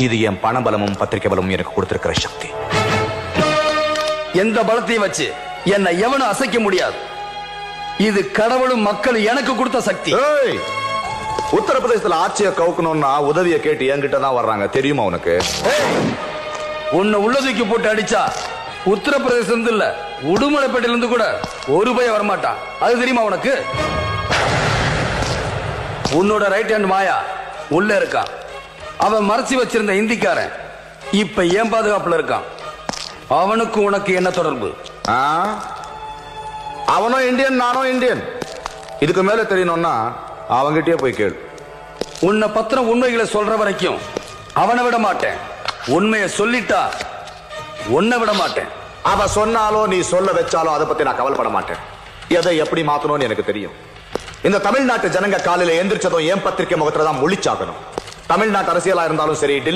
இது என் பண பலமும் பத்திரிகை பலமும் எனக்கு கொடுத்திருக்கிற சக்தி. எந்த பலத்தையும் வச்சு என்னை எவனும் அசைக்க முடியாது. இது கடவுளும் மக்களும் எனக்கு கொடுத்த சக்தி. உத்தரப்பிரதேசத்துல ஆட்சியை கவுக்கணும்னா உதவியை கேட்டு என்கிட்ட தான் வர்றாங்க, தெரியுமா உனக்கு? உன்னை உள்ளதுக்கு போட்டு அடிச்சா உத்தரப்பிரதேசம் இல்ல உடுமலைப்பேட்டையில இருந்து கூட ஒரு பையன் வரமாட்டான். அது தெரியுமா உனக்கு? உன்னோட ரைட் ஹேண்ட் மாயா உள்ள இருக்கான். அவன் மறைச்சு வச்சிருந்த இந்திக்காரன் இப்ப ஏன் பாதுகாப்புல இருக்கான். அவனுக்கு உனக்கு என்ன தொடர்பு? அவனும் இந்தியன், நானும் இந்தியன். இதுக்கு மேல தெரியணும்னா அவங்கிட்டயே போய் கேளு. உன்னை பத்திர உண்மைகளை சொல்ற வரைக்கும் அவனை விட மாட்டேன். உண்மையை சொல்லிட்டா உன்னை விட மாட்டேன். அவ சொன்னாலோ நீ சொல்ல வச்சாலோ அதை பத்தி நான் கவலைப்பட மாட்டேன். எதை எப்படி மாத்தணும்னு எனக்கு தெரியும். இந்த தமிழ்நாட்டு ஜனங்க காலையில எந்திரிச்சதும் என் பத்திரிகை முகத்துல தான் முழிச்சாகணும். தமிழ்நாட்டு அரசியலா இருந்தாலும் சரி,